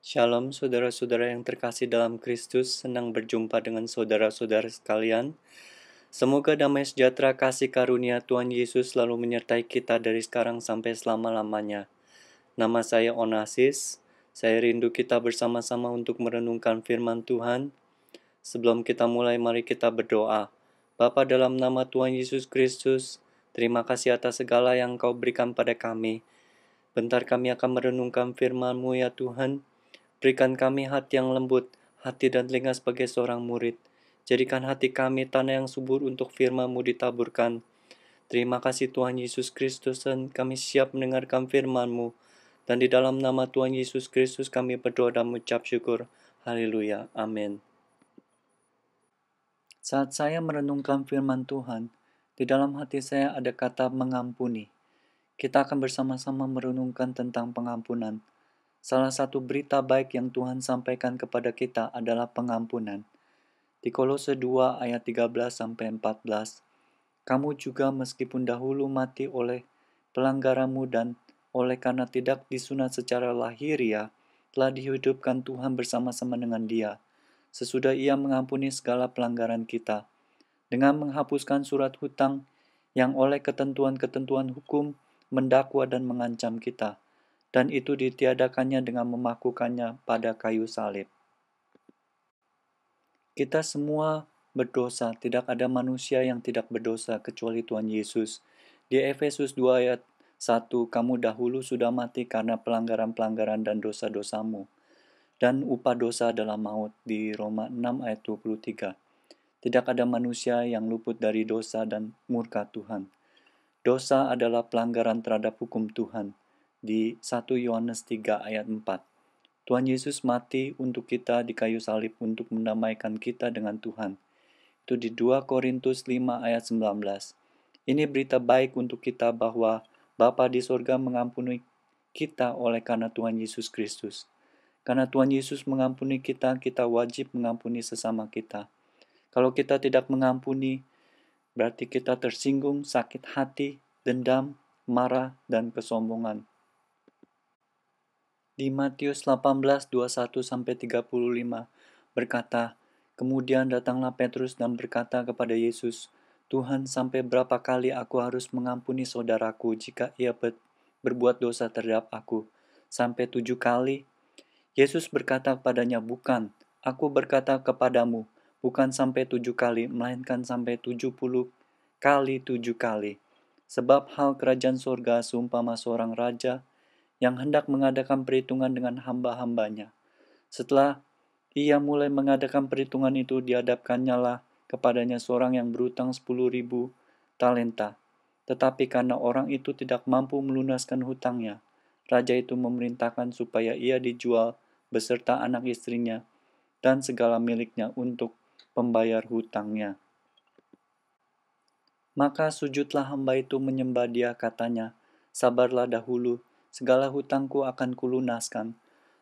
Shalom saudara-saudara yang terkasih dalam Kristus, senang berjumpa dengan saudara-saudara sekalian. Semoga damai sejahtera kasih karunia Tuhan Yesus selalu menyertai kita dari sekarang sampai selama-lamanya. Nama saya Onasis, saya rindu kita bersama-sama untuk merenungkan firman Tuhan. Sebelum kita mulai, mari kita berdoa. Bapa, dalam nama Tuhan Yesus Kristus, terima kasih atas segala yang Kau berikan pada kami. Bentar kami akan merenungkan firman-Mu ya Tuhan. Berikan kami hati yang lembut, hati dan telinga sebagai seorang murid. Jadikan hati kami tanah yang subur untuk firman-Mu ditaburkan. Terima kasih Tuhan Yesus Kristus, dan kami siap mendengarkan firman-Mu. Dan di dalam nama Tuhan Yesus Kristus kami berdoa dan mengucap syukur. Haleluya. Amin. Saat saya merenungkan firman Tuhan, di dalam hati saya ada kata mengampuni. Kita akan bersama-sama merenungkan tentang pengampunan. Salah satu berita baik yang Tuhan sampaikan kepada kita adalah pengampunan. Di Kolose 2 ayat 13-14, kamu juga meskipun dahulu mati oleh pelanggaranmu dan oleh karena tidak disunat secara lahiriah, telah dihidupkan Tuhan bersama-sama dengan Dia, sesudah Ia mengampuni segala pelanggaran kita, dengan menghapuskan surat hutang yang oleh ketentuan-ketentuan hukum mendakwa dan mengancam kita, dan itu ditiadakannya dengan memakukannya pada kayu salib. Kita semua berdosa, tidak ada manusia yang tidak berdosa kecuali Tuhan Yesus. Di Efesus 2 ayat 1, kamu dahulu sudah mati karena pelanggaran-pelanggaran dan dosa-dosamu, dan upah dosa adalah maut. Di Roma 6 ayat 23. Tidak ada manusia yang luput dari dosa dan murka Tuhan. Dosa adalah pelanggaran terhadap hukum Tuhan. Di 1 Yohanes 3 ayat 4. Tuhan Yesus mati untuk kita di kayu salib untuk mendamaikan kita dengan Tuhan. Itu di 2 Korintus 5 ayat 19. Ini berita baik untuk kita bahwa Bapa di sorga mengampuni kita oleh karena Tuhan Yesus Kristus. Karena Tuhan Yesus mengampuni kita, kita wajib mengampuni sesama kita. Kalau kita tidak mengampuni, berarti kita tersinggung, sakit hati, dendam, marah, dan kesombongan. Di Matius 18:21-35 berkata, kemudian datanglah Petrus dan berkata kepada Yesus, Tuhan, sampai berapa kali aku harus mengampuni saudaraku jika ia berbuat dosa terhadap aku? Sampai 7 kali? Yesus berkata kepadanya, bukan, aku berkata kepadamu, bukan sampai 7 kali, melainkan sampai 70 kali 7 kali. Sebab hal kerajaan surga seumpama seorang raja yang hendak mengadakan perhitungan dengan hamba-hambanya. Setelah ia mulai mengadakan perhitungan itu, dihadapkannya lah kepadanya seorang yang berutang 10.000 talenta. Tetapi karena orang itu tidak mampu melunaskan hutangnya, raja itu memerintahkan supaya ia dijual beserta anak istrinya dan segala miliknya untuk pembayar hutangnya. Maka sujudlah hamba itu menyembah dia, katanya, sabarlah dahulu, segala hutangku akan kulunaskan.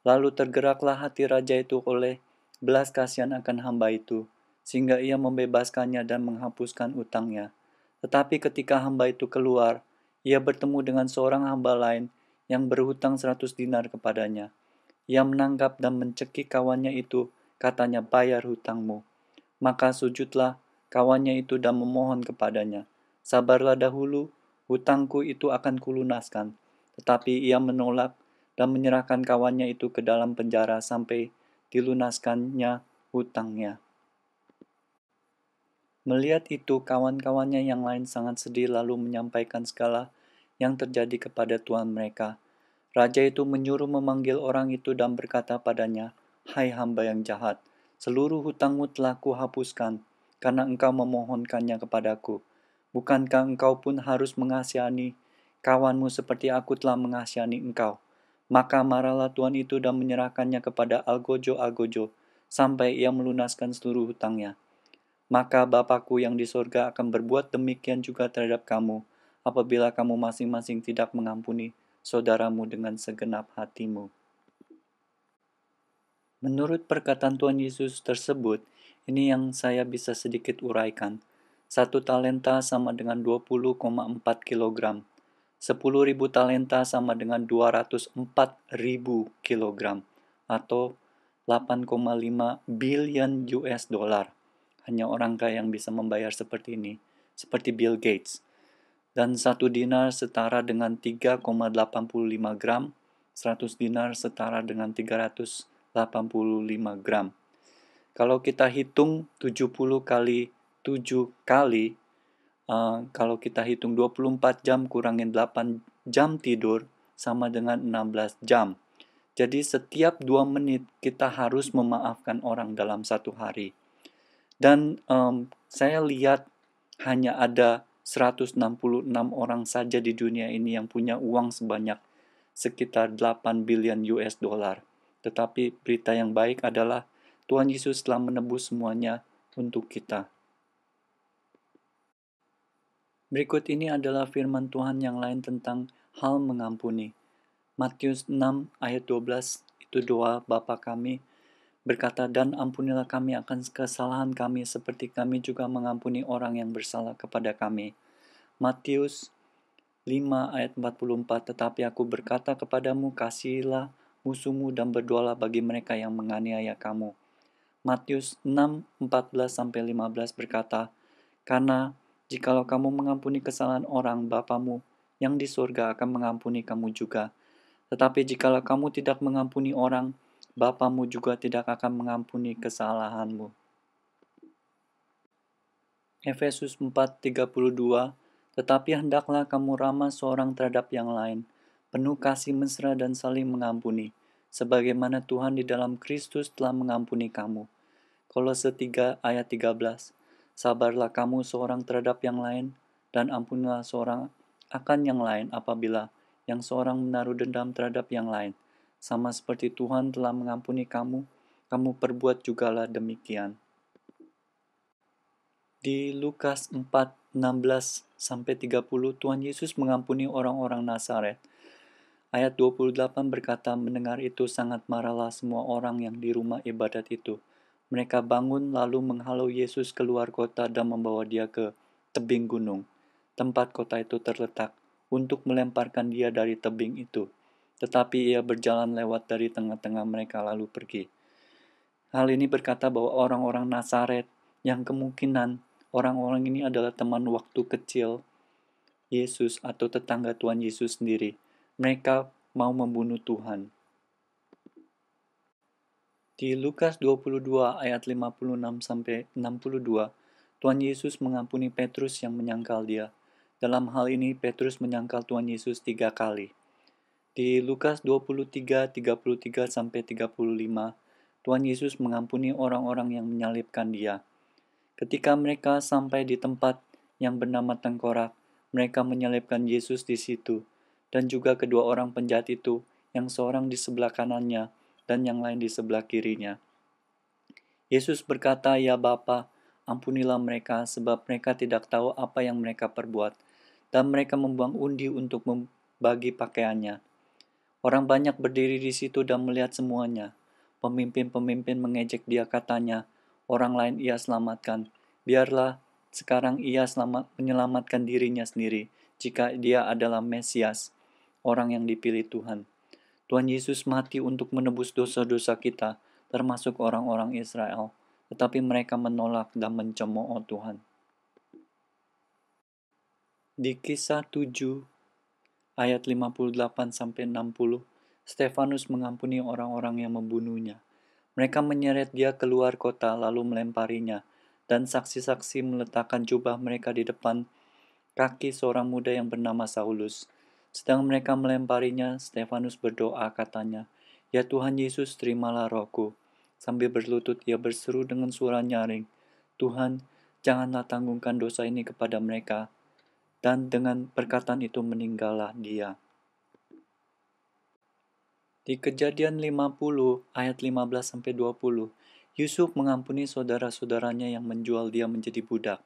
Lalu tergeraklah hati raja itu oleh belas kasihan akan hamba itu, sehingga ia membebaskannya dan menghapuskan utangnya. Tetapi ketika hamba itu keluar, ia bertemu dengan seorang hamba lain yang berhutang 100 dinar kepadanya. Ia menangkap dan mencekik kawannya itu, katanya, bayar hutangmu. Maka sujudlah kawannya itu dan memohon kepadanya, sabarlah dahulu, hutangku itu akan kulunaskan. Tetapi ia menolak dan menyerahkan kawannya itu ke dalam penjara sampai dilunaskannya hutangnya. Melihat itu, kawan-kawannya yang lain sangat sedih lalu menyampaikan segala yang terjadi kepada tuan mereka. Raja itu menyuruh memanggil orang itu dan berkata padanya, hai hamba yang jahat, seluruh hutangmu telah kuhapuskan, karena engkau memohonkannya kepadaku. Bukankah engkau pun harus mengasihani kawanmu seperti aku telah mengasihani engkau? Maka marahlah tuan itu dan menyerahkannya kepada algojo-algojo, sampai ia melunaskan seluruh hutangnya. Maka Bapakku yang di sorga akan berbuat demikian juga terhadap kamu, apabila kamu masing-masing tidak mengampuni saudaramu dengan segenap hatimu. Menurut perkataan Tuhan Yesus tersebut, ini yang saya bisa sedikit uraikan. 1 talenta sama dengan 20,4 kg. 10.000 talenta sama dengan 204.000 kg. atau 8,5 billion US dollar. Hanya orang kaya yang bisa membayar seperti ini, seperti Bill Gates. Dan 1 dinar setara dengan 3,85 gram, 100 dinar setara dengan 385 gram. Kalau kita hitung 70 kali 7 kali, kalau kita hitung 24 jam kurangin 8 jam tidur, sama dengan 16 jam. Jadi setiap 2 menit kita harus memaafkan orang dalam satu hari. Dan saya lihat hanya ada 166 orang saja di dunia ini yang punya uang sebanyak sekitar 8 billion US dollar. Tetapi berita yang baik adalah Tuhan Yesus telah menebus semuanya untuk kita. Berikut ini adalah firman Tuhan yang lain tentang hal mengampuni. Matius 6 ayat 12 itu doa Bapa kami berkata, dan ampunilah kami akan kesalahan kami seperti kami juga mengampuni orang yang bersalah kepada kami. Matius 5 ayat 44, tetapi aku berkata kepadamu, kasihilah musuhmu dan berdoalah bagi mereka yang menganiaya kamu. Matius 6, 14-15 berkata, karena jikalau kamu mengampuni kesalahan orang, Bapamu yang di surga akan mengampuni kamu juga. Tetapi jikalau kamu tidak mengampuni orang, Bapamu juga tidak akan mengampuni kesalahanmu. Efesus 4:32, tetapi hendaklah kamu ramah seorang terhadap yang lain, penuh kasih mesra dan saling mengampuni, sebagaimana Tuhan di dalam Kristus telah mengampuni kamu. Kolose 3 ayat 13, sabarlah kamu seorang terhadap yang lain, dan ampunilah seorang akan yang lain apabila yang seorang menaruh dendam terhadap yang lain. Sama seperti Tuhan telah mengampuni kamu, kamu perbuat jugalah demikian. Di Lukas 4:16-30, Tuhan Yesus mengampuni orang-orang Nazaret. Ayat 28 berkata, mendengar itu sangat marahlah semua orang yang di rumah ibadat itu. Mereka bangun lalu menghalau Yesus keluar kota dan membawa dia ke tebing gunung, tempat kota itu terletak, untuk melemparkan dia dari tebing itu. Tetapi ia berjalan lewat dari tengah-tengah mereka lalu pergi. Hal ini berkata bahwa orang-orang Nazaret yang kemungkinan orang-orang ini adalah teman waktu kecil Yesus atau tetangga Tuhan Yesus sendiri. Mereka mau membunuh Tuhan. Di Lukas 22 ayat 56-62, Tuhan Yesus mengampuni Petrus yang menyangkal dia. Dalam hal ini Petrus menyangkal Tuhan Yesus 3 kali. Di Lukas 23:33-35, Tuhan Yesus mengampuni orang-orang yang menyalibkan dia. Ketika mereka sampai di tempat yang bernama Tengkorak, mereka menyalibkan Yesus di situ, dan juga kedua orang penjahat itu, yang seorang di sebelah kanannya dan yang lain di sebelah kirinya. Yesus berkata, ya Bapa, ampunilah mereka, sebab mereka tidak tahu apa yang mereka perbuat. Dan mereka membuang undi untuk membagi pakaiannya. Orang banyak berdiri di situ dan melihat semuanya. Pemimpin-pemimpin mengejek dia, katanya, orang lain ia selamatkan. Biarlah sekarang ia menyelamatkan dirinya sendiri, jika dia adalah Mesias, orang yang dipilih Tuhan. Tuhan Yesus mati untuk menebus dosa-dosa kita, termasuk orang-orang Israel. Tetapi mereka menolak dan mencemooh Tuhan. Di Kisah 7 ayat 58-60, Stefanus mengampuni orang-orang yang membunuhnya. Mereka menyeret dia keluar kota lalu melemparinya, dan saksi-saksi meletakkan jubah mereka di depan kaki seorang muda yang bernama Saulus. Sedang mereka melemparinya, Stefanus berdoa, katanya, ya Tuhan Yesus, terimalah rohku. Sambil berlutut ia berseru dengan suara nyaring, Tuhan, janganlah tanggungkan dosa ini kepada mereka. Dan dengan perkataan itu meninggallah dia. Di Kejadian 50 ayat 15-20, Yusuf mengampuni saudara-saudaranya yang menjual dia menjadi budak.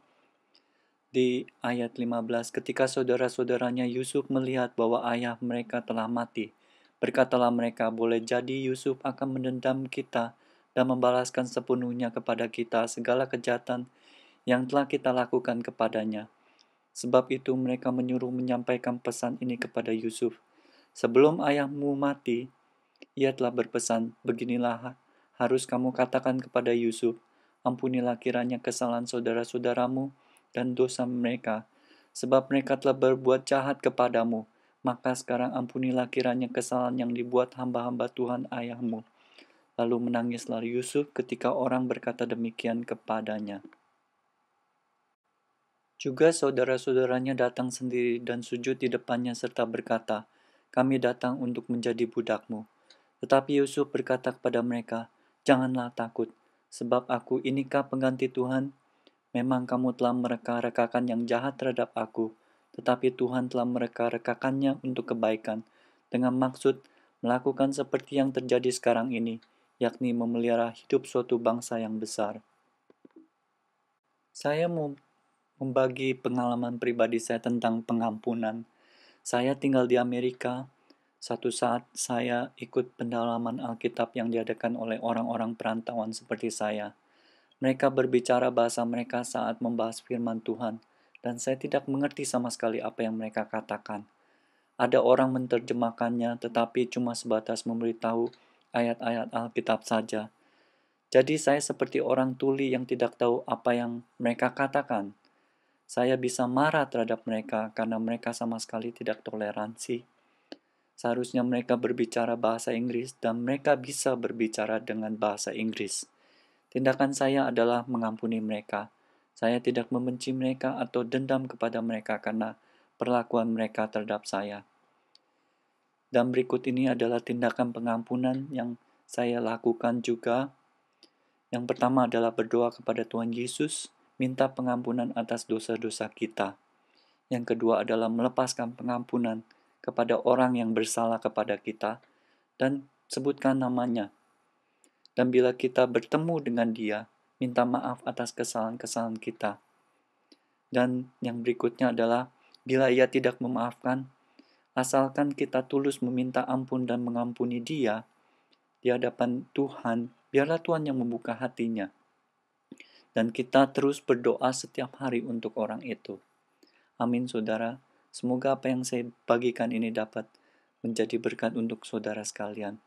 Di ayat 15, ketika saudara-saudaranya Yusuf melihat bahwa ayah mereka telah mati, berkatalah mereka, boleh jadi Yusuf akan mendendam kita dan membalaskan sepenuhnya kepada kita segala kejahatan yang telah kita lakukan kepadanya. Sebab itu mereka menyuruh menyampaikan pesan ini kepada Yusuf. Sebelum ayahmu mati, Ia telah berpesan, beginilah harus kamu katakan kepada Yusuf, ampunilah kiranya kesalahan saudara-saudaramu dan dosa mereka, sebab mereka telah berbuat jahat kepadamu. Maka sekarang ampunilah kiranya kesalahan yang dibuat hamba-hamba Tuhan ayahmu. Lalu menangislah Yusuf ketika orang berkata demikian kepadanya. Juga saudara-saudaranya datang sendiri dan sujud di depannya serta berkata, kami datang untuk menjadi budakmu. Tetapi Yusuf berkata kepada mereka, janganlah takut, sebab aku inikah pengganti Tuhan? Memang kamu telah mereka-rekakan yang jahat terhadap aku, tetapi Tuhan telah mereka-rekakannya untuk kebaikan, dengan maksud melakukan seperti yang terjadi sekarang ini, yakni memelihara hidup suatu bangsa yang besar. Saya mau membagi pengalaman pribadi saya tentang pengampunan. Saya tinggal di Amerika. Satu saat saya ikut pendalaman Alkitab yang diadakan oleh orang-orang perantauan seperti saya. Mereka berbicara bahasa mereka saat membahas firman Tuhan, dan saya tidak mengerti sama sekali apa yang mereka katakan. Ada orang menerjemahkannya, tetapi cuma sebatas memberitahu ayat-ayat Alkitab saja. Jadi saya seperti orang tuli yang tidak tahu apa yang mereka katakan. Saya bisa marah terhadap mereka karena mereka sama sekali tidak toleransi. Seharusnya mereka berbicara bahasa Inggris dan mereka bisa berbicara dengan bahasa Inggris. Tindakan saya adalah mengampuni mereka. Saya tidak membenci mereka atau dendam kepada mereka karena perlakuan mereka terhadap saya. Dan berikut ini adalah tindakan pengampunan yang saya lakukan juga. Yang pertama adalah berdoa kepada Tuhan Yesus, minta pengampunan atas dosa-dosa kita. Yang kedua adalah melepaskan pengampunan kepada orang yang bersalah kepada kita dan sebutkan namanya. Dan bila kita bertemu dengan dia, minta maaf atas kesalahan-kesalahan kita. Dan yang berikutnya adalah bila ia tidak memaafkan, asalkan kita tulus meminta ampun dan mengampuni dia di hadapan Tuhan, biarlah Tuhan yang membuka hatinya. Dan kita terus berdoa setiap hari untuk orang itu. Amin, saudara. Semoga apa yang saya bagikan ini dapat menjadi berkat untuk saudara sekalian.